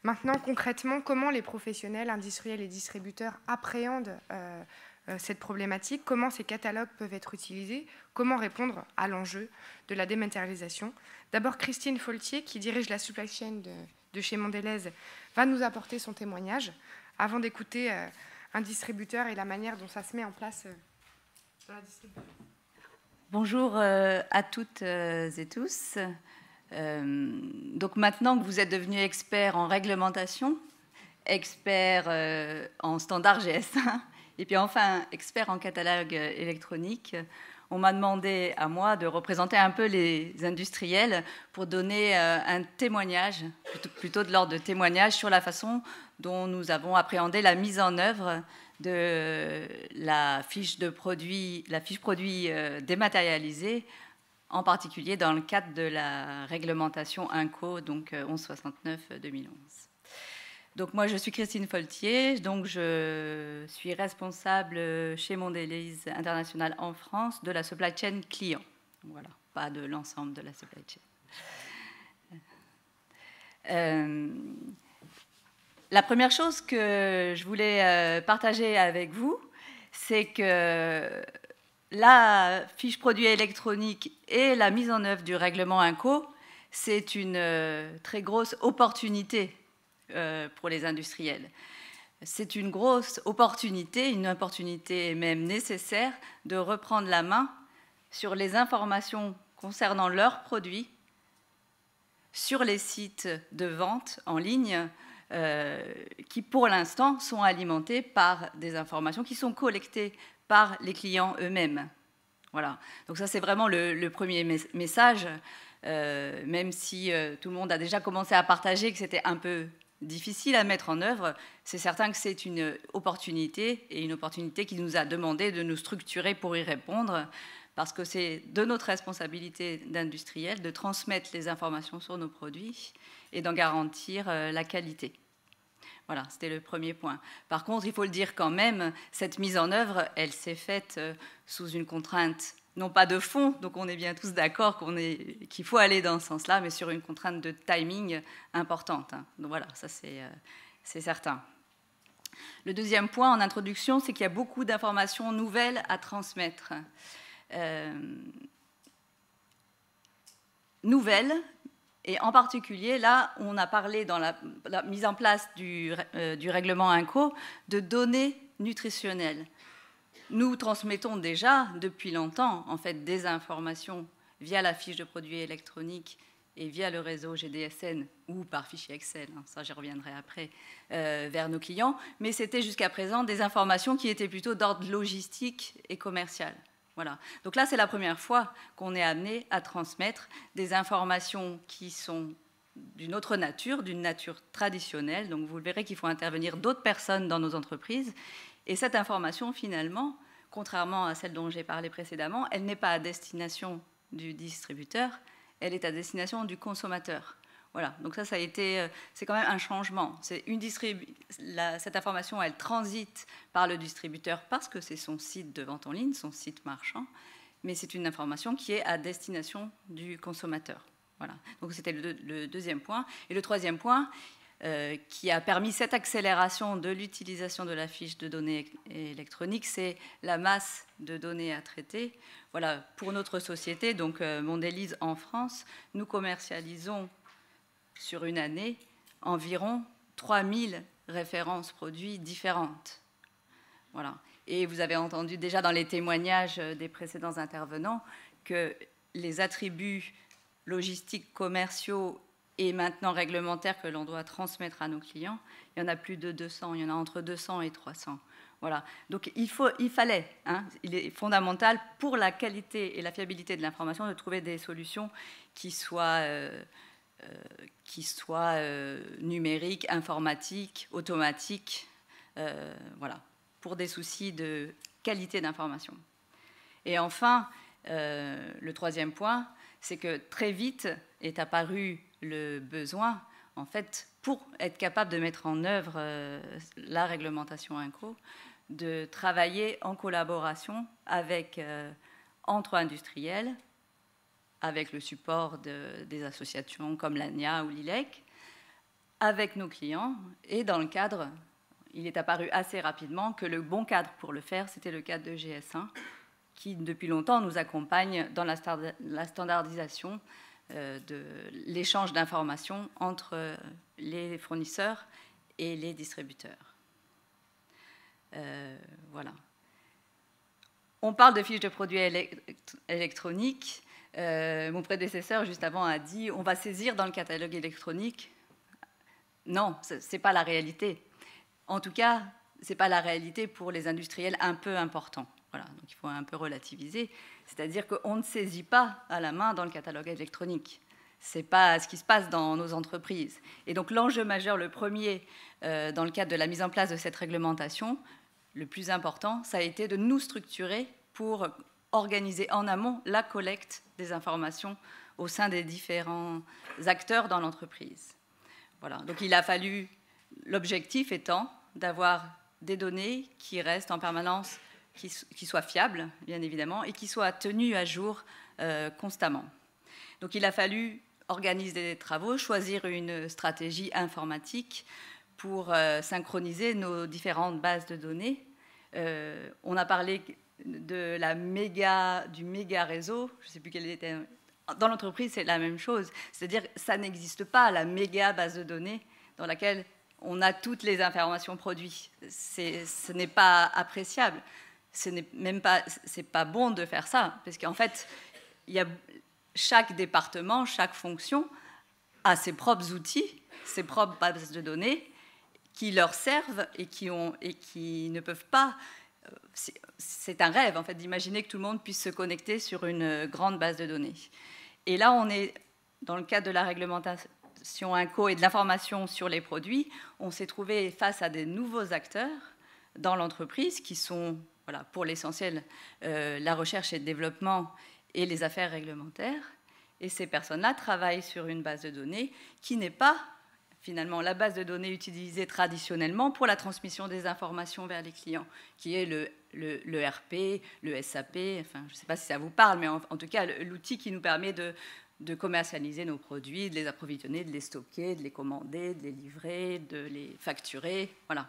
Maintenant, concrètement, comment les professionnels, industriels et distributeurs appréhendent cette problématique? Comment ces catalogues peuvent être utilisés? Comment répondre à l'enjeu de la dématérialisation? D'abord, Christine Faultier, qui dirige la supply chain de chez Mondelez, va nous apporter son témoignage avant d'écouter un distributeur et la manière dont ça se met en place dans la distribution. Bonjour à toutes et tous. Donc maintenant que vous êtes devenus experts en réglementation, experts en standard GS1, et puis enfin experts en catalogue électronique, on m'a demandé à moi de représenter un peu les industriels pour donner un témoignage, plutôt de l'ordre de témoignage, sur la façon dont nous avons appréhendé la mise en œuvre de la fiche produit dématérialisée, en particulier dans le cadre de la réglementation INCO, donc 1169-2011. Donc moi, je suis Christine Faultier, donc je suis responsable chez Mondelez International en France de la supply chain client. Voilà, pas de l'ensemble de la supply chain. La première chose que je voulais partager avec vous, c'est que la fiche produit électronique et la mise en œuvre du règlement INCO, c'est une très grosse opportunité pour les industriels. C'est une grosse opportunité, une opportunité même nécessaire, de reprendre la main sur les informations concernant leurs produits sur les sites de vente en ligne qui, pour l'instant, sont alimentés par des informations qui sont collectées par les clients eux-mêmes. Voilà. Donc ça, c'est vraiment le premier message, même si tout le monde a déjà commencé à partager que c'était un peu difficile à mettre en œuvre, c'est certain que c'est une opportunité, et une opportunité qui nous a demandé de nous structurer pour y répondre, parce que c'est de notre responsabilité d'industriels de transmettre les informations sur nos produits et d'en garantir la qualité. Voilà, c'était le premier point. Par contre, il faut le dire quand même, cette mise en œuvre, elle s'est faite sous une contrainte, non pas de fond, donc on est bien tous d'accord qu'il faut aller dans ce sens-là, mais sur une contrainte de timing importante. Donc voilà, ça c'est certain. Le deuxième point en introduction, c'est qu'il y a beaucoup d'informations nouvelles à transmettre. Nouvelles. Et en particulier, là, on a parlé dans la mise en place du règlement INCO de données nutritionnelles. Nous transmettons déjà depuis longtemps en fait, des informations via la fiche de produit électronique et via le réseau GDSN ou par fichier Excel, ça j'y reviendrai après, vers nos clients. Mais c'était jusqu'à présent des informations qui étaient plutôt d'ordre logistique et commercial. Voilà. Donc là, c'est la première fois qu'on est amené à transmettre des informations qui sont d'une autre nature, d'une nature traditionnelle. Donc vous verrez qu'il faut intervenir d'autres personnes dans nos entreprises. Et cette information, finalement, contrairement à celle dont j'ai parlé précédemment, elle n'est pas à destination du distributeur, elle est à destination du consommateur. Voilà, donc ça a été, c'est quand même un changement. Cette information, elle transite par le distributeur parce que c'est son site de vente en ligne, son site marchand, mais c'est une information qui est à destination du consommateur. Voilà, donc c'était le deuxième point. Et le troisième point, qui a permis cette accélération de l'utilisation de la fiche de données électroniques, c'est la masse de données à traiter. Voilà, pour notre société, donc Mondelez en France, nous commercialisons sur une année environ 3000 références produits différentes. Voilà. Et vous avez entendu déjà dans les témoignages des précédents intervenants que les attributs logistiques, commerciaux et maintenant réglementaires que l'on doit transmettre à nos clients, il y en a plus de 200, il y en a entre 200 et 300. Voilà. Donc il est fondamental pour la qualité et la fiabilité de l'information de trouver des solutions qui soient numériques, informatiques, automatiques, voilà, pour des soucis de qualité d'information. Et enfin, le troisième point, c'est que très vite est apparu le besoin, en fait, pour être capable de mettre en œuvre la réglementation INCO, de travailler en collaboration entre industriels, avec le support des associations comme l'ANIA ou l'ILEC, avec nos clients. Et dans le cadre, il est apparu assez rapidement que le bon cadre pour le faire, c'était le cadre de GS1, qui depuis longtemps nous accompagne dans la standardisation de l'échange d'informations entre les fournisseurs et les distributeurs. Voilà. On parle de fiches de produits électroniques. Mon prédécesseur, juste avant, a dit « on va saisir dans le catalogue électronique ». Non, ce n'est pas la réalité. En tout cas, ce n'est pas la réalité pour les industriels un peu importants. Voilà, donc il faut un peu relativiser. C'est-à-dire qu'on ne saisit pas à la main dans le catalogue électronique. Ce n'est pas ce qui se passe dans nos entreprises. Et donc l'enjeu majeur, le premier, dans le cadre de la mise en place de cette réglementation, le plus important, ça a été de nous structurer pour organiser en amont la collecte des informations au sein des différents acteurs dans l'entreprise. Voilà, donc il a fallu, l'objectif étant d'avoir des données qui restent en permanence, qui soient fiables, bien évidemment, et qui soient tenues à jour constamment. Donc il a fallu organiser des travaux, choisir une stratégie informatique pour synchroniser nos différentes bases de données. On a parlé du méga réseau, je ne sais plus quel était. Dans l'entreprise, c'est la même chose. C'est-à-dire que ça n'existe pas, la méga base de données dans laquelle on a toutes les informations produites. Ce n'est pas appréciable. Ce n'est même pas, c'est pas bon de faire ça, parce qu'en fait, chaque département, chaque fonction a ses propres outils, ses propres bases de données qui leur servent et qui ne peuvent pas. C'est un rêve, en fait, d'imaginer que tout le monde puisse se connecter sur une grande base de données. Et là, on est dans le cadre de la réglementation INCO et de l'information sur les produits, on s'est trouvé face à des nouveaux acteurs dans l'entreprise qui sont, voilà, pour l'essentiel, la recherche et le développement et les affaires réglementaires. Et ces personnes-là travaillent sur une base de données qui n'est pas finalement la base de données utilisée traditionnellement pour la transmission des informations vers les clients, qui est le RP, le SAP, enfin, je ne sais pas si ça vous parle, mais en tout cas, l'outil qui nous permet de commercialiser nos produits, de les approvisionner, de les stocker, de les commander, de les livrer, de les facturer, voilà.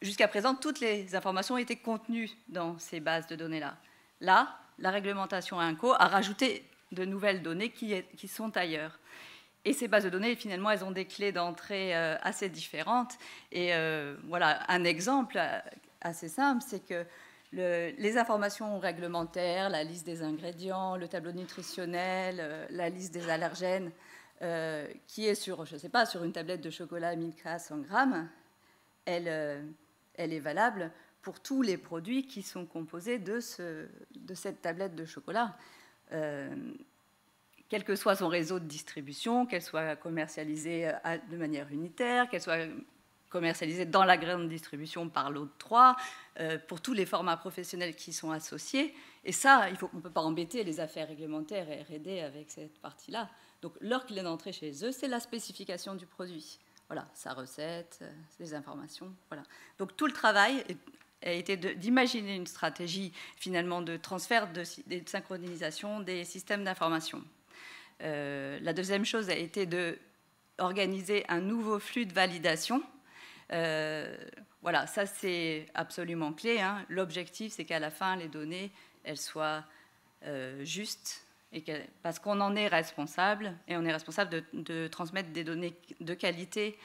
Jusqu'à présent, toutes les informations étaient contenues dans ces bases de données-là. Là, la réglementation INCO a rajouté de nouvelles données qui sont ailleurs. Et ces bases de données, finalement, elles ont des clés d'entrée assez différentes. Et voilà, un exemple assez simple, c'est que les informations réglementaires, la liste des ingrédients, le tableau nutritionnel, la liste des allergènes, qui est sur, je ne sais pas, sur une tablette de chocolat Milka 100 grammes, elle est valable pour tous les produits qui sont composés de cette tablette de chocolat. Quel que soit son réseau de distribution, qu'elle soit commercialisée de manière unitaire, qu'elle soit commercialisée dans la grande distribution par l'autre 3, pour tous les formats professionnels qui sont associés. Et ça, on ne peut pas embêter les affaires réglementaires et R&D avec cette partie-là. Donc leur clé d'entrée chez eux, c'est la spécification du produit. Voilà, sa recette, les informations. Voilà. Donc tout le travail a été d'imaginer une stratégie finalement de transfert, de synchronisation des systèmes d'information. La deuxième chose a été d'organiser un nouveau flux de validation. Voilà, ça c'est absolument clé, hein. L'objectif, c'est qu'à la fin, les données, elles soient justes, parce qu'on en est responsable, et on est responsable de transmettre des données de qualité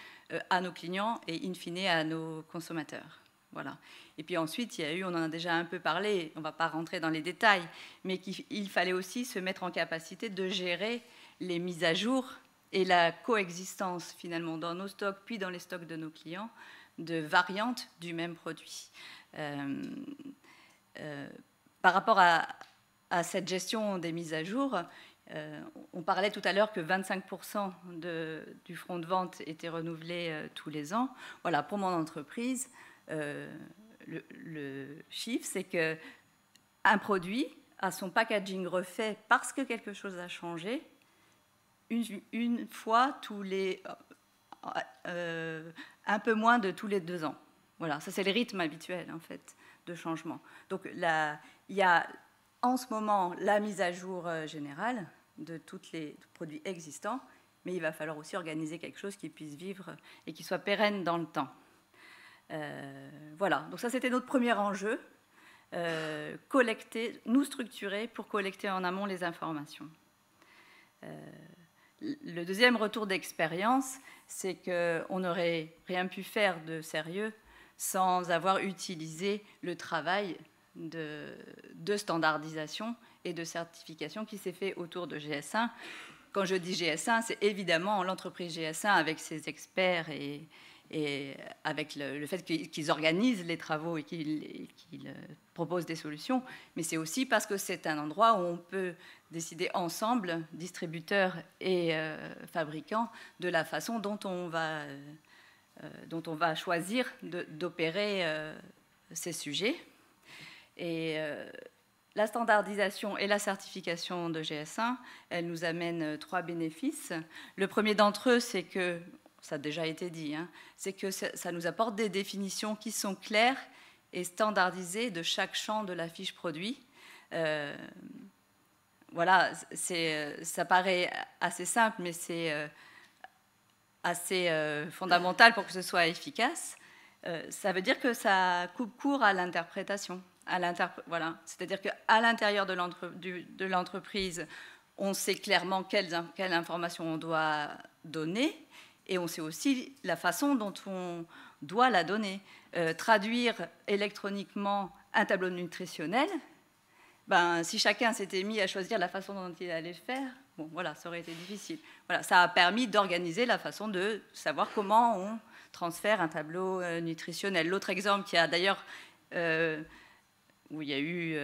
à nos clients et in fine à nos consommateurs. Voilà. Et puis ensuite, il y a eu, on en a déjà un peu parlé, on ne va pas rentrer dans les détails, mais qu'il fallait aussi se mettre en capacité de gérer les mises à jour et la coexistence finalement dans nos stocks, puis dans les stocks de nos clients, de variantes du même produit. Par rapport à cette gestion des mises à jour, on parlait tout à l'heure que 25% du front de vente était renouvelé tous les ans. Voilà, pour mon entreprise, le chiffre, c'est qu'un produit a son packaging refait parce que quelque chose a changé une fois un peu moins de tous les 2 ans. Voilà, ça c'est le rythme habituel en fait de changement. Donc là, il y a en ce moment la mise à jour générale de tous les produits existants mais il va falloir aussi organiser quelque chose qui puisse vivre et qui soit pérenne dans le temps. Voilà, donc ça c'était notre premier enjeu, collecter, nous structurer pour collecter en amont les informations. Le deuxième retour d'expérience, c'est qu'on n'aurait rien pu faire de sérieux sans avoir utilisé le travail de standardisation et de certification qui s'est fait autour de GS1. Quand je dis GS1, c'est évidemment l'entreprise GS1 avec ses experts et avec le fait qu'ils organisent les travaux et qu'ils proposent des solutions, mais c'est aussi parce que c'est un endroit où on peut décider ensemble, distributeurs et fabricants, de la façon dont on va choisir d'opérer ces sujets. Et la standardisation et la certification de GS1, elles nous amènent 3 bénéfices. Le premier d'entre eux, c'est que, ça a déjà été dit, hein, c'est que ça nous apporte des définitions qui sont claires et standardisées de chaque champ de la fiche produit. Voilà, ça paraît assez simple, mais c'est assez fondamental pour que ce soit efficace. Ça veut dire que ça coupe court à l'interprétation. Voilà. C'est-à-dire qu'à l'intérieur de l'entreprise, on sait clairement quelle information on doit donner et on sait aussi la façon dont on doit la donner. Traduire électroniquement un tableau nutritionnel, si chacun s'était mis à choisir la façon dont il allait le faire, bon, voilà, ça aurait été difficile. Voilà, ça a permis d'organiser la façon de savoir comment on transfère un tableau nutritionnel. L'autre exemple qui a d'ailleurs... où il y a eu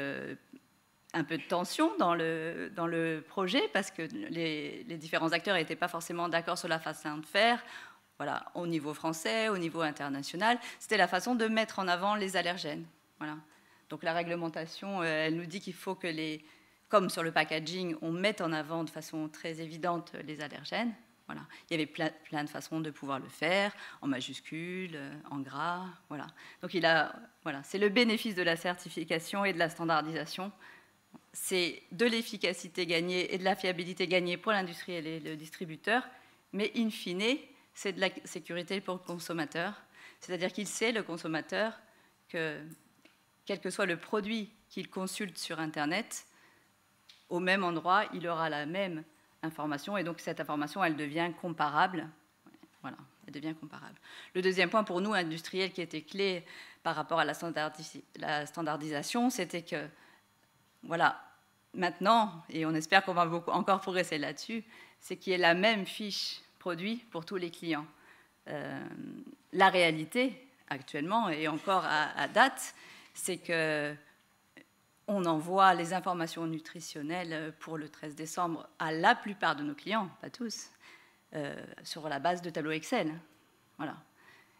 un peu de tension dans le projet parce que les différents acteurs n'étaient pas forcément d'accord sur la façon de faire, voilà, au niveau français, au niveau international. C'était la façon de mettre en avant les allergènes. Voilà. Donc la réglementation, elle nous dit qu'il faut que comme sur le packaging, on mette en avant de façon très évidente les allergènes. Voilà. Il y avait plein de façons de pouvoir le faire, en majuscule, en gras. Voilà. Donc voilà, c'est le bénéfice de la certification et de la standardisation. C'est de l'efficacité gagnée et de la fiabilité gagnée pour l'industriel et le distributeur, mais in fine, c'est de la sécurité pour le consommateur. C'est-à-dire qu'il sait, le consommateur, que quel que soit le produit qu'il consulte sur Internet, au même endroit, il aura la même information, et donc cette information, elle devient comparable. Voilà, elle devient comparable. Le deuxième point pour nous, industriels, qui était clé par rapport à la standardisation, c'était que, voilà, maintenant, et on espère qu'on va encore progresser là-dessus, c'est qu'il y ait la même fiche produit pour tous les clients. La réalité, actuellement, et encore à date, c'est que on envoie les informations nutritionnelles pour le 13 décembre à la plupart de nos clients, pas tous, sur la base de tableaux Excel. Voilà.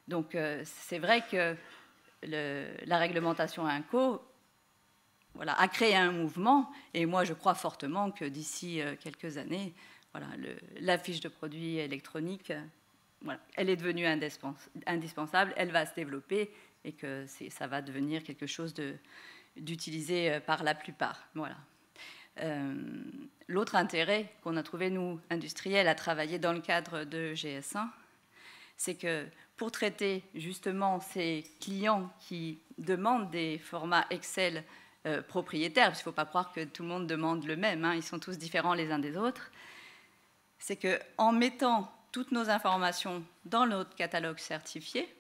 Donc, c'est vrai que la réglementation INCO, voilà, a créé un mouvement, et moi, je crois fortement que d'ici quelques années, voilà, la fiche de produit électronique, voilà, elle est devenue indispensable, elle va se développer, et que ça va devenir quelque chose d'utilisé par la plupart. Voilà. L'autre intérêt qu'on a trouvé, nous, industriels, à travailler dans le cadre de GS1, c'est que pour traiter justement ces clients qui demandent des formats Excel propriétaires, parce qu'il ne faut pas croire que tout le monde demande le même, hein, ils sont tous différents les uns des autres, c'est qu'en mettant toutes nos informations dans notre catalogue certifié,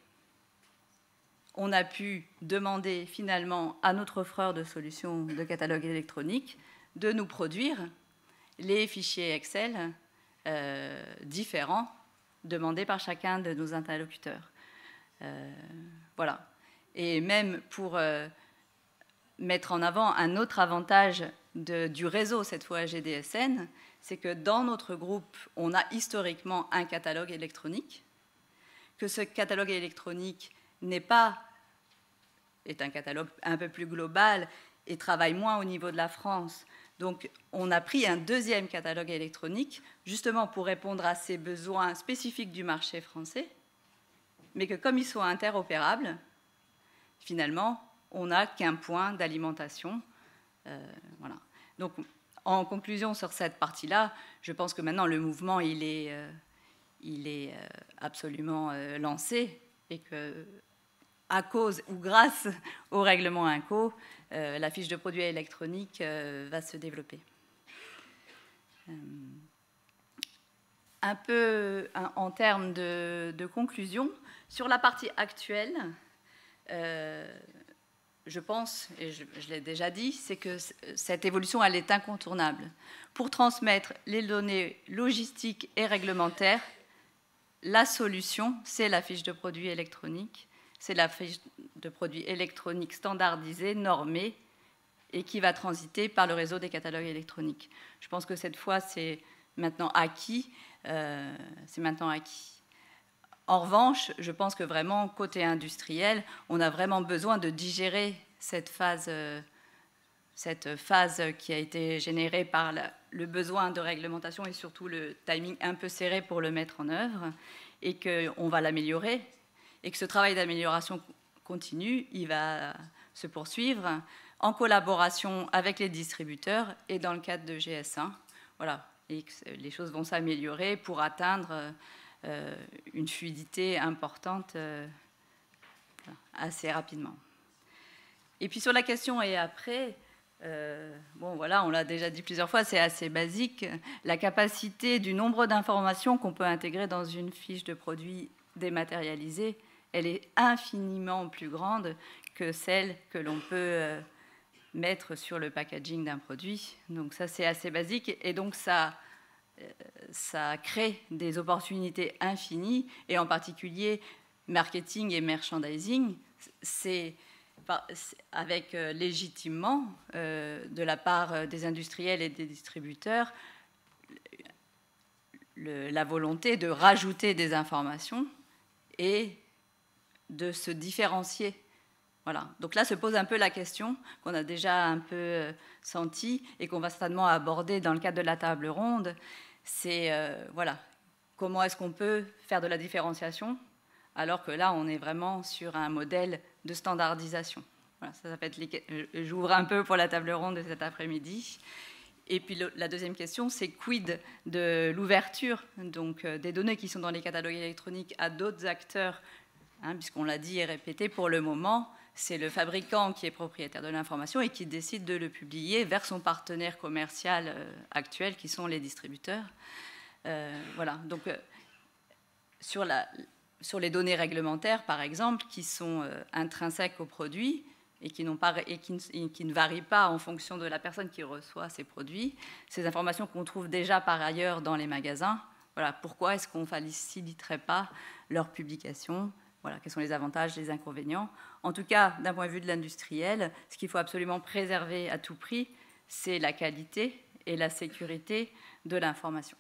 on a pu demander finalement à notre offreur de solutions de catalogue électronique de nous produire les fichiers Excel différents demandés par chacun de nos interlocuteurs. Voilà. Et même pour mettre en avant un autre avantage du réseau, cette fois GDSN, c'est que dans notre groupe, on a historiquement un catalogue électronique, que ce catalogue électronique est un catalogue un peu plus global et travaille moins au niveau de la France. Donc, on a pris un deuxième catalogue électronique, justement pour répondre à ces besoins spécifiques du marché français, mais que comme ils sont interopérables, finalement, on n'a qu'un point d'alimentation. Voilà. Donc, en conclusion sur cette partie-là, je pense que maintenant le mouvement il est absolument lancé et que à cause ou grâce au règlement INCO, la fiche de produit électronique va se développer. Un peu en termes de conclusion, sur la partie actuelle, je pense, et je l'ai déjà dit, c'est que cette évolution, elle est incontournable. Pour transmettre les données logistiques et réglementaires, la solution, c'est la fiche de produit électronique. C'est la fiche de produit électronique standardisée, normée, et qui va transiter par le réseau des catalogues électroniques. Je pense que cette fois, c'est maintenant acquis. En revanche, je pense que vraiment, côté industriel, on a vraiment besoin de digérer cette phase qui a été générée par le besoin de réglementation et surtout le timing un peu serré pour le mettre en œuvre, et qu'on va l'améliorer, et que ce travail d'amélioration continue, il va se poursuivre en collaboration avec les distributeurs et dans le cadre de GS1. Voilà, et que les choses vont s'améliorer pour atteindre une fluidité importante assez rapidement. Et puis sur la question et après, bon voilà, on l'a déjà dit plusieurs fois, c'est assez basique. La capacité du nombre d'informations qu'on peut intégrer dans une fiche de produit dématérialisée, elle est infiniment plus grande que celle que l'on peut mettre sur le packaging d'un produit. Donc ça, c'est assez basique. Et donc ça crée des opportunités infinies, et en particulier marketing et merchandising. C'est avec légitimement, de la part des industriels et des distributeurs, la volonté de rajouter des informations et de se différencier. Voilà. Donc là se pose un peu la question qu'on a déjà un peu sentie et qu'on va certainement aborder dans le cadre de la table ronde. C'est voilà, comment est-ce qu'on peut faire de la différenciation alors que là on est vraiment sur un modèle de standardisation. Voilà, ça va être j'ouvre un peu pour la table ronde de cet après-midi. Et puis la deuxième question, c'est quid de l'ouverture donc des données qui sont dans les catalogues électroniques à d'autres acteurs, hein, puisqu'on l'a dit et répété, pour le moment, c'est le fabricant qui est propriétaire de l'information et qui décide de le publier vers son partenaire commercial actuel, qui sont les distributeurs. Voilà. Donc sur les données réglementaires, par exemple, qui sont intrinsèques au produit et qui ne varient pas en fonction de la personne qui reçoit ces produits, ces informations qu'on trouve déjà par ailleurs dans les magasins, voilà, pourquoi est-ce qu'on ne faciliterait pas leur publication? Voilà, quels sont les avantages, les inconvénients? En tout cas, d'un point de vue de l'industriel, ce qu'il faut absolument préserver à tout prix, c'est la qualité et la sécurité de l'information.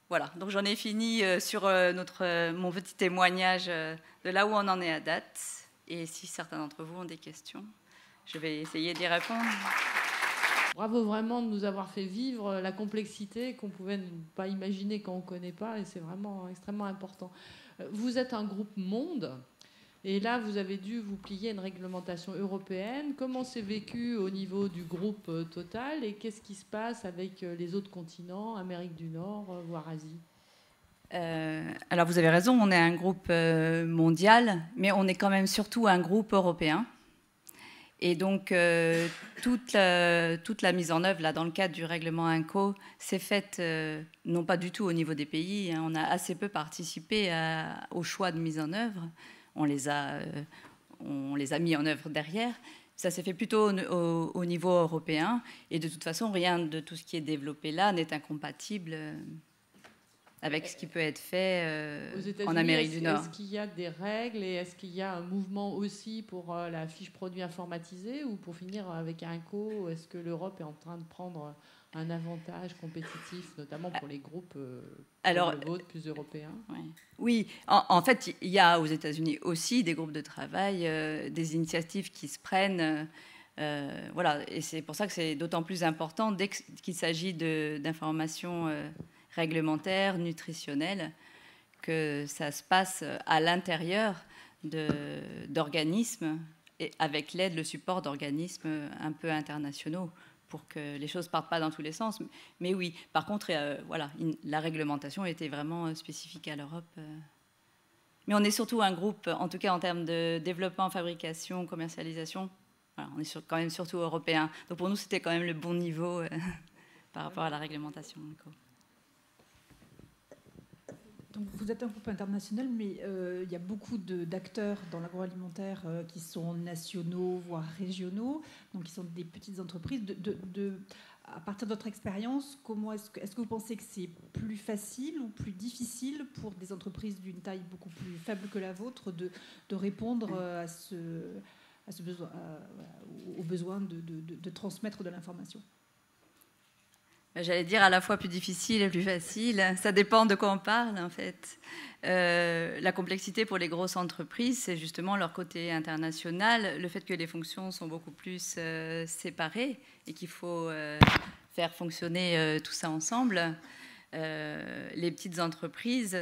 Voilà, donc j'en ai fini sur mon petit témoignage de là où on en est à date. Et si certains d'entre vous ont des questions, je vais essayer d'y répondre. Bravo vraiment de nous avoir fait vivre la complexité qu'on ne pouvait pas imaginer quand on ne connaît pas, et c'est vraiment extrêmement important. Vous êtes un groupe monde, et là vous avez dû vous plier à une réglementation européenne. Comment c'est vécu au niveau du groupe Total, et qu'est-ce qui se passe avec les autres continents, Amérique du Nord, voire Asie? Alors vous avez raison, on est un groupe mondial, mais on est quand même surtout un groupe européen. Et donc toute la mise en œuvre là, dans le cadre du règlement INCO s'est faite non pas du tout au niveau des pays, hein, on a assez peu participé au choix de mise en œuvre, on les a mis en œuvre derrière. Ça s'est fait plutôt au niveau européen, et de toute façon rien de tout ce qui est développé là n'est incompatible avec ce qui peut être fait en Amérique du Nord. Est-ce qu'il y a des règles, et est-ce qu'il y a un mouvement aussi pour la fiche produit informatisée, ou pour finir avec INCO, est-ce que l'Europe est en train de prendre un avantage compétitif, notamment pour les groupes comme le vôtre, plus européens? Oui, en fait, il y a aux États-Unis aussi des groupes de travail, des initiatives qui se prennent. Voilà, et c'est pour ça que c'est d'autant plus important dès qu'il s'agit d'informations réglementaire, nutritionnelle, que ça se passe à l'intérieur d'organismes et avec l'aide, le support d'organismes un peu internationaux pour que les choses ne partent pas dans tous les sens. Mais oui, par contre, voilà, la réglementation était vraiment spécifique à l'Europe. Mais on est surtout un groupe, en tout cas en termes de développement, fabrication, commercialisation, voilà, on est quand même surtout européen. Donc pour nous, c'était quand même le bon niveau par rapport à la réglementation. Donc vous êtes un groupe international, mais il y a beaucoup d'acteurs dans l'agroalimentaire qui sont nationaux, voire régionaux, donc qui sont des petites entreprises. À partir de votre expérience, est-ce que vous pensez que c'est plus facile ou plus difficile pour des entreprises d'une taille beaucoup plus faible que la vôtre de répondre au besoin de transmettre de l'information? J'allais dire à la fois plus difficile et plus facile. Ça dépend de quoi on parle, en fait. La complexité pour les grosses entreprises, c'est justement leur côté international, le fait que les fonctions sont beaucoup plus séparées et qu'il faut faire fonctionner tout ça ensemble. Les petites entreprises,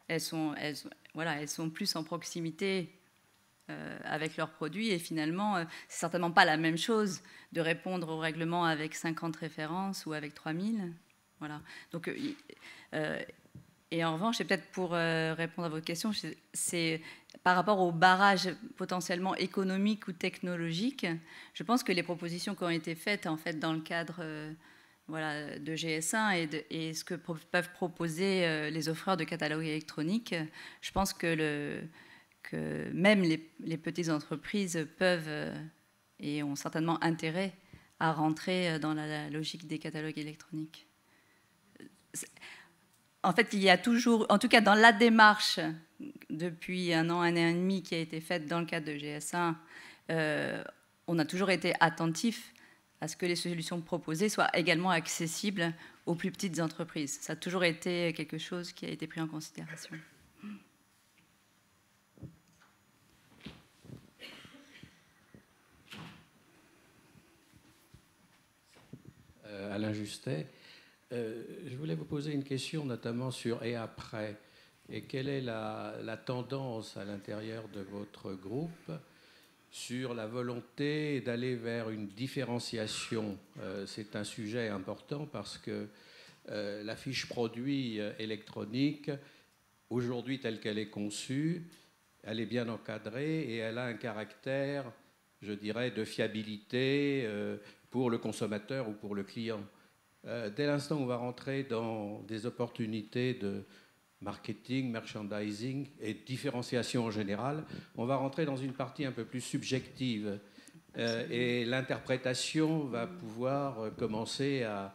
elles sont plus en proximité avec leurs produits, et finalement, c'est certainement pas la même chose de répondre au règlement avec 50 références ou avec 3000. Voilà. Donc, et en revanche, et peut-être pour répondre à votre question, c'est par rapport au barrage potentiellement économique ou technologique, je pense que les propositions qui ont été faites en fait dans le cadre voilà, de GS1 et ce que peuvent proposer les offreurs de catalogues électroniques, je pense que même les petites entreprises peuvent et ont certainement intérêt à rentrer dans la logique des catalogues électroniques. En fait, il y a toujours, en tout cas dans la démarche depuis un an et demi qui a été faite dans le cadre de GS1, on a toujours été attentif à ce que les solutions proposées soient également accessibles aux plus petites entreprises. Ça a toujours été quelque chose qui a été pris en considération. Alain Justet. Je voulais vous poser une question notamment sur et après. Et quelle est la tendance à l'intérieur de votre groupe sur la volonté d'aller vers une différenciation? C'est un sujet important parce que la fiche produit électronique, aujourd'hui telle qu'elle est conçue, elle est bien encadrée et elle a un caractère, je dirais, de fiabilité pour le consommateur ou pour le client. Dès l'instant où on va rentrer dans des opportunités de marketing, merchandising et différenciation en général, on va rentrer dans une partie un peu plus subjective. Et l'interprétation va pouvoir commencer à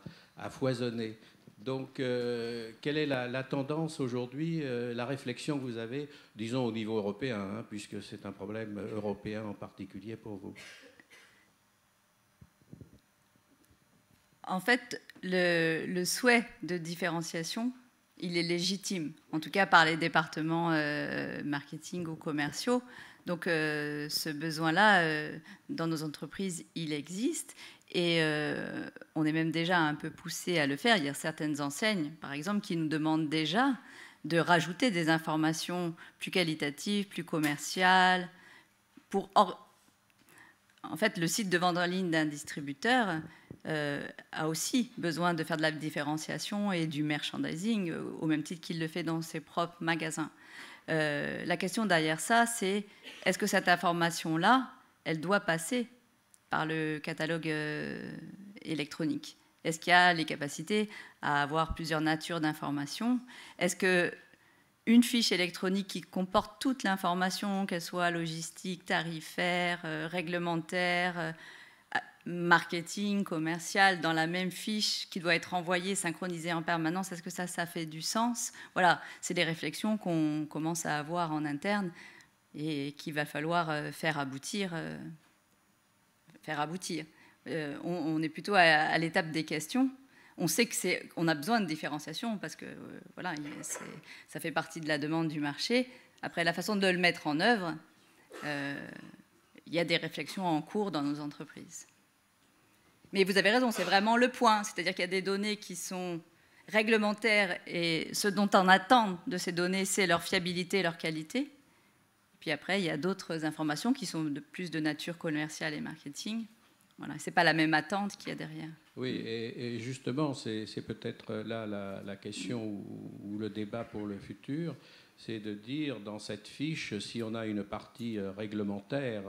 foisonner. Donc, quelle est la tendance aujourd'hui, la réflexion que vous avez, disons au niveau européen, hein, puisque c'est un problème européen en particulier pour vous? En fait, le souhait de différenciation, il est légitime, en tout cas par les départements marketing ou commerciaux. Donc ce besoin-là, dans nos entreprises, il existe. Et on est même déjà un peu poussé à le faire. Il y a certaines enseignes, par exemple, qui nous demandent déjà de rajouter des informations plus qualitatives, plus commerciales. En fait, le site de vente en ligne d'un distributeur a aussi besoin de faire de la différenciation et du merchandising, au même titre qu'il le fait dans ses propres magasins. La question derrière ça, c'est est-ce que cette information-là, elle doit passer par le catalogue électronique? Est-ce qu'il y a les capacités à avoir plusieurs natures d'informations? Est-ce qu'une fiche électronique qui comporte toute l'information, qu'elle soit logistique, tarifaire, réglementaire, marketing, commercial, dans la même fiche qui doit être envoyée, synchronisée en permanence, est-ce que ça fait du sens? Voilà, c'est des réflexions qu'on commence à avoir en interne et qu'il va falloir faire aboutir. On est plutôt à l'étape des questions. On sait qu'on a besoin de différenciation parce que voilà, ça fait partie de la demande du marché. Après, la façon de le mettre en œuvre, il y a des réflexions en cours dans nos entreprises. Mais vous avez raison, c'est vraiment le point. C'est-à-dire qu'il y a des données qui sont réglementaires et ce dont on attend de ces données, c'est leur fiabilité, leur qualité. Et Puis après, il y a d'autres informations qui sont plus de nature commerciale et marketing. Voilà, ce n'est pas la même attente qu'il y a derrière. Oui, et justement, c'est peut-être là la question ou le débat pour le futur, c'est de dire dans cette fiche, si on a une partie réglementaire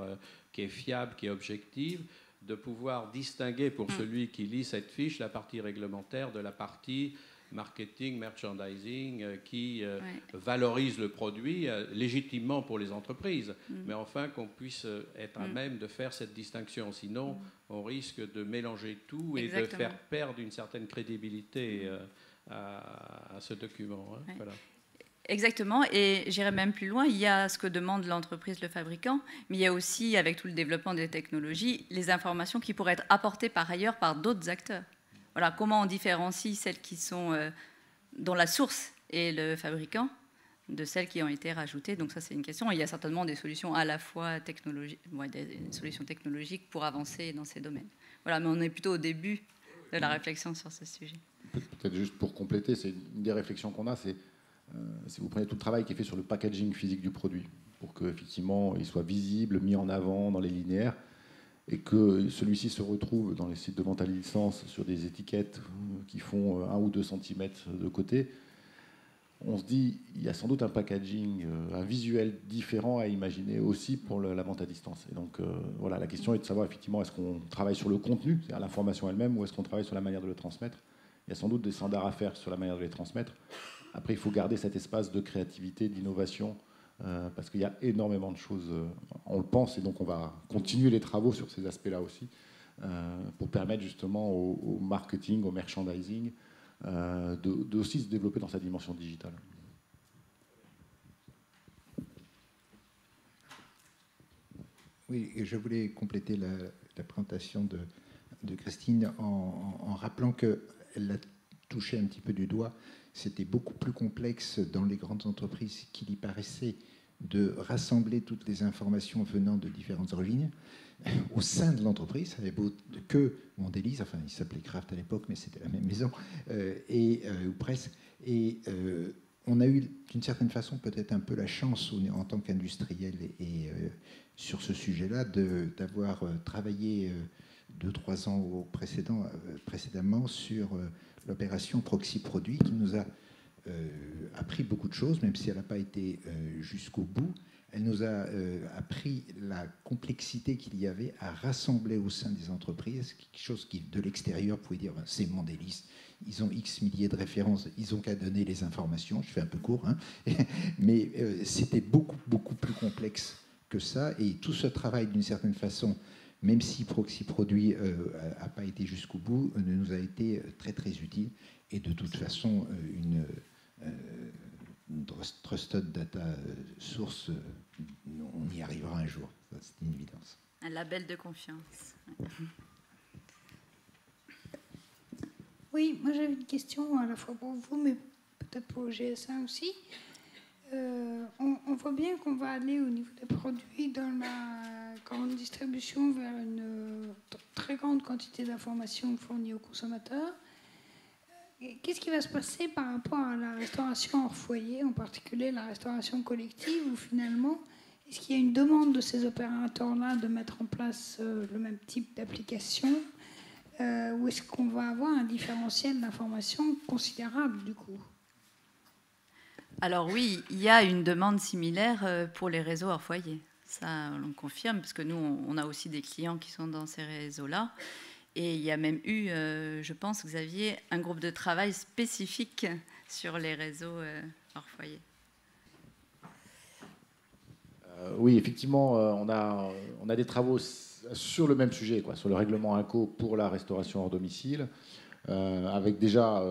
qui est fiable, qui est objective, de pouvoir distinguer pour celui qui lit cette fiche la partie réglementaire de la partie marketing, merchandising, qui valorise le produit légitimement pour les entreprises, mais enfin qu'on puisse être à même de faire cette distinction. Sinon, on risque de mélanger tout et de faire perdre une certaine crédibilité à ce document. Hein. Voilà. Exactement, et j'irai même plus loin, il y a ce que demande l'entreprise, le fabricant, mais il y a aussi, avec tout le développement des technologies, les informations qui pourraient être apportées par ailleurs par d'autres acteurs. Voilà, comment on différencie celles qui sont dont la source est le fabricant de celles qui ont été rajoutées. Donc ça, c'est une question. Il y a certainement des solutions à la fois technologiques, des solutions technologiques pour avancer dans ces domaines. Voilà, mais on est plutôt au début de la réflexion sur ce sujet. Peut-être juste pour compléter, c'est une des réflexions qu'on a, c'est si vous prenez tout le travail qui est fait sur le packaging physique du produit, pour qu'effectivement il soit visible, mis en avant dans les linéaires, et que celui-ci se retrouve dans les sites de vente à licence sur des étiquettes qui font 1 ou 2 cm de côté, on se dit il y a sans doute un packaging, un visuel différent à imaginer aussi pour la vente à distance. Et donc voilà, la question est de savoir effectivement est-ce qu'on travaille sur le contenu, c'est-à-dire l'information elle-même, ou est-ce qu'on travaille sur la manière de le transmettre. Il y a sans doute des standards à faire sur la manière de les transmettre. Après, il faut garder cet espace de créativité, d'innovation, parce qu'il y a énormément de choses, on le pense, et donc on va continuer les travaux sur ces aspects-là aussi, pour permettre justement au marketing, au merchandising, de aussi se développer dans sa dimension digitale. Oui, je voulais compléter la présentation de Christine en rappelant qu'elle l'a touché un petit peu du doigt. C'était beaucoup plus complexe dans les grandes entreprises qu'il y paraissait de rassembler toutes les informations venant de différentes origines au sein de l'entreprise. Ça avait beau que Mondelez, enfin il s'appelait Kraft à l'époque, mais c'était la même maison, ou presque. Et on a eu d'une certaine façon peut-être un peu la chance en tant qu'industriel et sur ce sujet-là d'avoir travaillé 2-3 ans précédemment sur l'opération Proxy Produit qui nous a appris beaucoup de choses, même si elle n'a pas été jusqu'au bout. Elle nous a appris la complexité qu'il y avait à rassembler au sein des entreprises, quelque chose qui, de l'extérieur, pouvait dire c'est Mondelez, ils ont X milliers de références, ils ont qu'à donner les informations, je fais un peu court, hein. Mais c'était beaucoup plus complexe que ça, et tout ce travail, d'une certaine façon, même si Proxy Produit n'a pas été jusqu'au bout, nous a été très très utile, et de toute façon, une Trusted Data Source, on y arrivera un jour, c'est une évidence. Un label de confiance. Oui, moi j'avais une question à la fois pour vous, mais peut-être pour le GS1 aussi. On voit bien qu'on va aller au niveau des produits dans la grande distribution vers une très grande quantité d'informations fournies aux consommateurs. Qu'est-ce qui va se passer par rapport à la restauration hors foyer, en particulier la restauration collective, où finalement, est-ce qu'il y a une demande de ces opérateurs-là de mettre en place le même type d'application, ou est-ce qu'on va avoir un différentiel d'information considérable du coup ? Alors oui, il y a une demande similaire pour les réseaux hors foyer. Ça, on confirme, parce que nous, on a aussi des clients qui sont dans ces réseaux-là. Et il y a même eu, je pense, Xavier, un groupe de travail spécifique sur les réseaux hors foyer. Oui, effectivement, on a des travaux sur le même sujet, sur le règlement INCO pour la restauration hors domicile, avec déjà,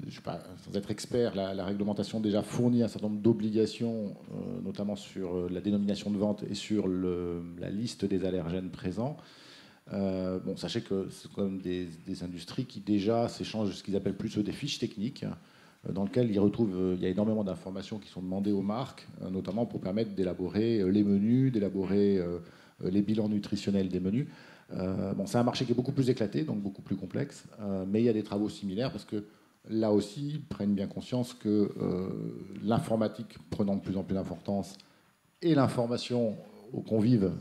je sais pas, sans être expert, la réglementation déjà fournit un certain nombre d'obligations, notamment sur la dénomination de vente et sur la liste des allergènes présents. Bon, sachez que c'est quand même des industries qui déjà s'échangent ce qu'ils appellent plus des fiches techniques, dans lesquelles il y a énormément d'informations qui sont demandées aux marques, notamment pour permettre d'élaborer les menus, d'élaborer les bilans nutritionnels des menus. Bon, c'est un marché qui est beaucoup plus éclaté, donc beaucoup plus complexe, mais il y a des travaux similaires parce que là aussi, ils prennent bien conscience que l'informatique prenant de plus en plus d'importance et l'information aux convives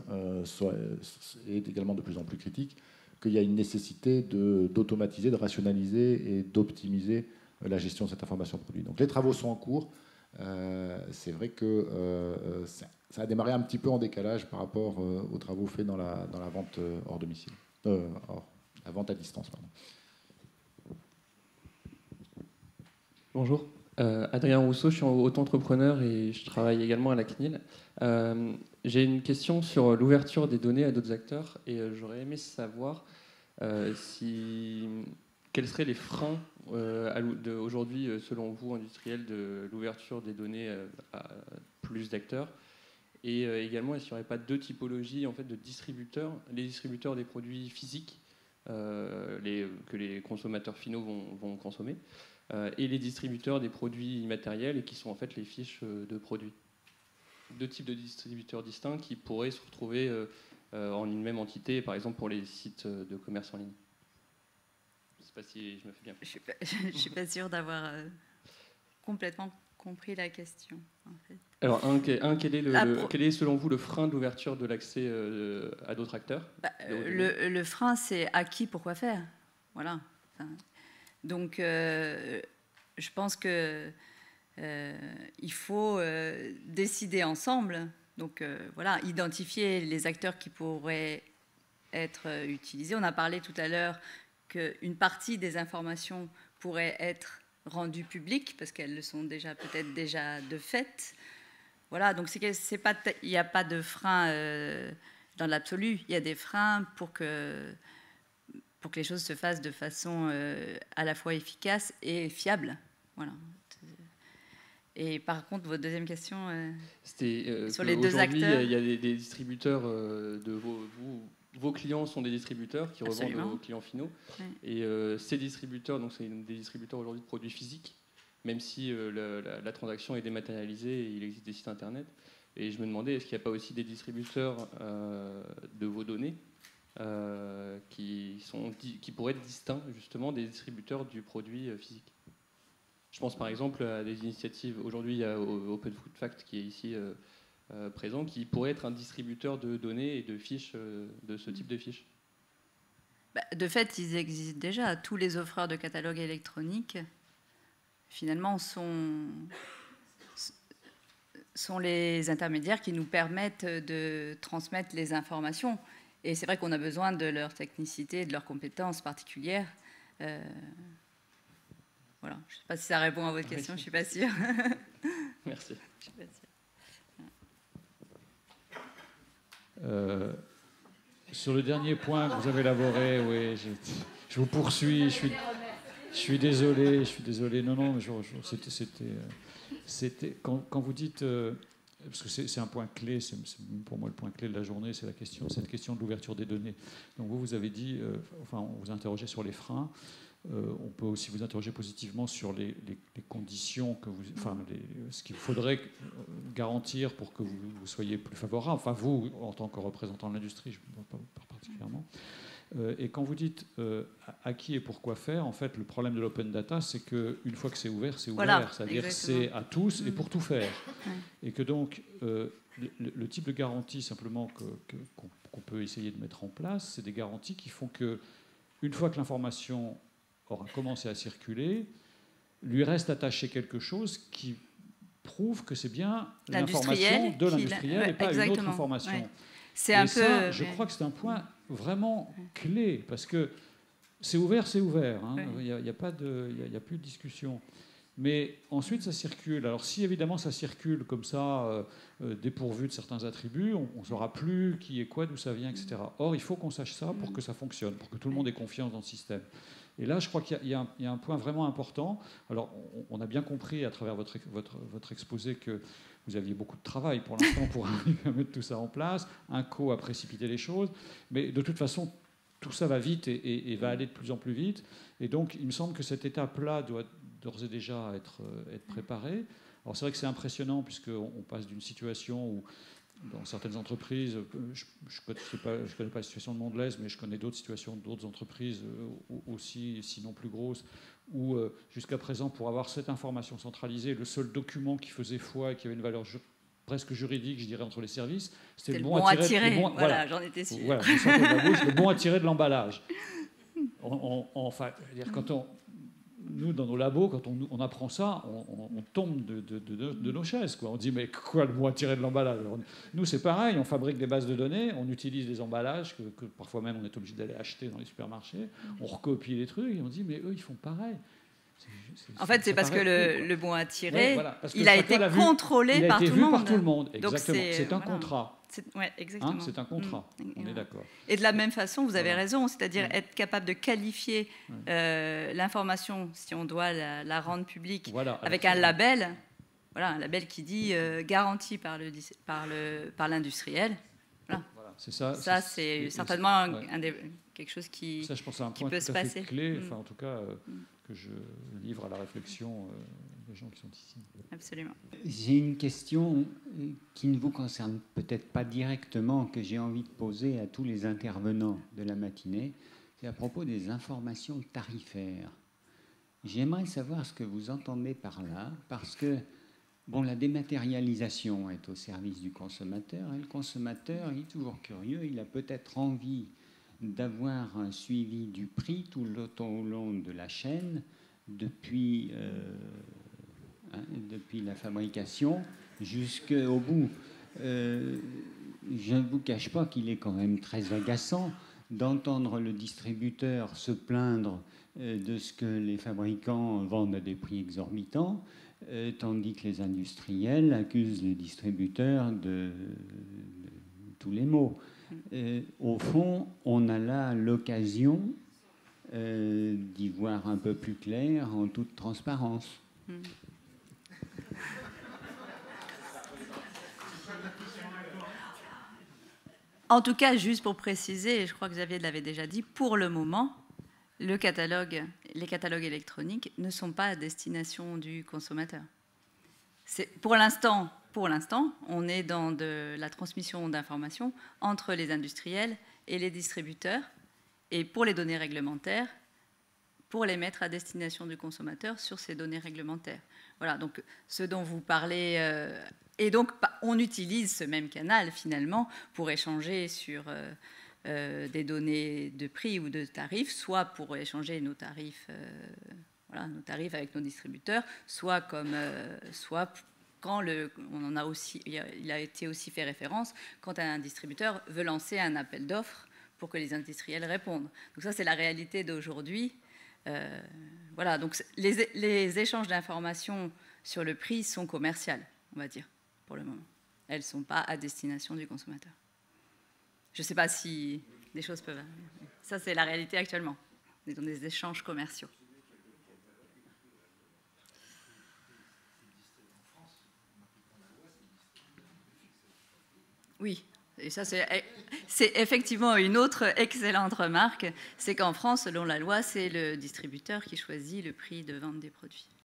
est également de plus en plus critique, qu'il y a une nécessité d'automatiser, de rationaliser et d'optimiser la gestion de cette information produit. Donc les travaux sont en cours. C'est vrai que ça a démarré un petit peu en décalage par rapport aux travaux faits dans la vente hors domicile, la vente à distance. Pardon. Bonjour, Adrien Rousseau, je suis auto-entrepreneur et je travaille également à la CNIL. J'ai une question sur l'ouverture des données à d'autres acteurs et j'aurais aimé savoir quels seraient les freins aujourd'hui, selon vous, industriels, de l'ouverture des données à plus d'acteurs. Et également, est-ce qu'il n'y aurait pas deux typologies en fait, de distributeurs, les distributeurs des produits physiques que les consommateurs finaux vont consommer, et les distributeurs des produits immatériels, et qui sont en fait les fiches de produits. Deux types de distributeurs distincts qui pourraient se retrouver en une même entité, par exemple pour les sites de commerce en ligne. Je ne sais pas si je me fais bien. Je ne suis pas sûre d'avoir complètement compris la question. En fait. Alors, quel est selon vous le frein d'ouverture de l'accès à d'autres acteurs? Le frein, c'est à qui, pourquoi faire. Voilà. Donc, je pense que il faut décider ensemble. Donc, voilà, identifier les acteurs qui pourraient être utilisés. On a parlé tout à l'heure qu'une partie des informations pourrait être rendues publiques parce qu'elles le sont peut-être déjà de fait. Voilà, donc il n'y a pas de frein dans l'absolu. Il y a des freins pour que les choses se fassent de façon à la fois efficace et fiable. Voilà. Et par contre, votre deuxième question, c'était sur les deux acteurs. Il y a des distributeurs vos clients sont des distributeurs qui Absolument. revendent aux clients finaux. Oui. Et ces distributeurs, donc c'est des distributeurs aujourd'hui de produits physiques, même si la transaction est dématérialisée et il existe des sites internet. Et je me demandais, est-ce qu'il n'y a pas aussi des distributeurs de vos données qui pourraient être distincts justement des distributeurs du produit physique? Je pense par exemple à des initiatives. Aujourd'hui, il y a Open Food Fact qui est ici présent, qui pourrait être un distributeur de données et de fiches, de ce type de fiches. De fait, ils existent déjà. Tous les offreurs de catalogues électroniques, finalement, sont les intermédiaires qui nous permettent de transmettre les informations. Et c'est vrai qu'on a besoin de leur technicité, de leurs compétences particulières. Voilà. Je ne sais pas si ça répond à votre question, je ne suis pas sûre. Merci. Je suis pas sûre. Sur le dernier point que vous avez élaboré, oui, je vous poursuis. Je suis désolé. Non, mais c'était quand vous dites, parce que c'est un point clé, c'est pour moi le point clé de la journée, c'est cette question de l'ouverture des données. Donc vous avez dit, on vous interrogeait sur les freins. On peut aussi vous interroger positivement sur les conditions ce qu'il faudrait garantir pour que vous soyez plus favorable. Enfin, vous, en tant que représentant de l'industrie, je ne vois pas particulièrement. Et quand vous dites à qui et pourquoi faire, en fait, le problème de l'open data, c'est qu'une fois que c'est ouvert, c'est ouvert. Voilà, c'est-à-dire que c'est à tous et pour tout faire. Et que donc, le type de garantie simplement qu'on peut essayer de mettre en place, c'est des garanties qui font que, une fois que l'information aura commencé à circuler, lui reste attaché quelque chose qui prouve que c'est bien l'information de l'industriel et pas une autre information. Ouais. C'est un peu. Je crois que c'est un point vraiment clé, parce que c'est ouvert, hein. Il n'y a plus de discussion. Mais ensuite, ça circule. Alors si évidemment ça circule comme ça, dépourvu de certains attributs, on ne saura plus qui est quoi, d'où ça vient, etc. Or, il faut qu'on sache ça pour que ça fonctionne, pour que tout le monde ait confiance dans le système. Et là, je crois qu'il y a un point vraiment important. Alors, on a bien compris à travers votre exposé que vous aviez beaucoup de travail pour l'instant pour arriver à mettre tout ça en place. INCO a précipité les choses. Mais de toute façon, tout ça va vite et va aller de plus en plus vite. Et donc, il me semble que cette étape-là doit d'ores et déjà être préparée. Alors, c'est vrai que c'est impressionnant puisqu'on passe d'une situation où, dans certaines entreprises, je ne connais pas la situation de Mondelez, mais je connais d'autres situations, d'autres entreprises aussi, sinon plus grosses, où jusqu'à présent, pour avoir cette information centralisée, le seul document qui faisait foi et qui avait une valeur presque juridique, je dirais, entre les services. C'était le bon à tirer. Voilà, voilà, j'en étais sûr. Voilà, je sortais de la bouche, le bon à tirer de l'emballage. Enfin, nous, dans nos labos, quand on apprend ça, on tombe de nos chaises, quoi. On dit, mais quoi, le bon à tirer de l'emballage? Nous, c'est pareil, on fabrique des bases de données, on utilise des emballages que parfois même on est obligé d'aller acheter dans les supermarchés, on recopie les trucs et on dit, mais eux, ils font pareil. En fait, c'est parce que le bon à tirer, voilà, il a été contrôlé par tout le monde. Par tout le monde. Exactement. C'est un voilà. contrat. Ouais, exactement. C'est un contrat. On est d'accord. Et de la même façon, vous avez raison, c'est-à-dire être capable de qualifier l'information, si on doit la rendre publique, avec un label. Voilà, un label qui dit garanti par l'industriel. Voilà. C'est ça. Ça, c'est certainement quelque chose qui, ça, je pense, c'est un qui point peut tout se à fait passer. clé, enfin, en tout cas, que je livre à la réflexion des gens qui sont ici. Absolument. J'ai une question qui ne vous concerne peut-être pas directement, que j'ai envie de poser à tous les intervenants de la matinée. C'est à propos des informations tarifaires. J'aimerais savoir ce que vous entendez par là, parce que bon, la dématérialisation est au service du consommateur, et le consommateur, il est toujours curieux, il a peut-être envie d'avoir un suivi du prix tout au long de la chaîne, depuis la fabrication jusqu'au bout. Je ne vous cache pas qu'il est quand même très agaçant d'entendre le distributeur se plaindre de ce que les fabricants vendent à des prix exorbitants, tandis que les industriels accusent les distributeurs de tous les maux. Au fond, on a là l'occasion d'y voir un peu plus clair en toute transparence. En tout cas, juste pour préciser, et je crois que Xavier l'avait déjà dit, pour le moment, les catalogues électroniques ne sont pas à destination du consommateur. Pour l'instant, on est dans de la transmission d'informations entre les industriels et les distributeurs, et pour les données réglementaires, pour les mettre à destination du consommateur sur ces données réglementaires. Voilà, donc ce dont vous parlez... et donc, on utilise ce même canal, finalement, pour échanger sur des données de prix ou de tarifs, soit pour échanger nos tarifs avec nos distributeurs, soit quand il a été aussi fait référence, quand un distributeur veut lancer un appel d'offres pour que les industriels répondent. Donc ça, c'est la réalité d'aujourd'hui. Voilà, donc les échanges d'informations sur le prix sont commerciales, on va dire, pour le moment. Elles ne sont pas à destination du consommateur. Je ne sais pas si des choses peuvent... Ça, c'est la réalité actuellement. On est dans des échanges commerciaux. Oui, et ça, c'est effectivement une autre excellente remarque, c'est qu'en France, selon la loi, c'est le distributeur qui choisit le prix de vente des produits.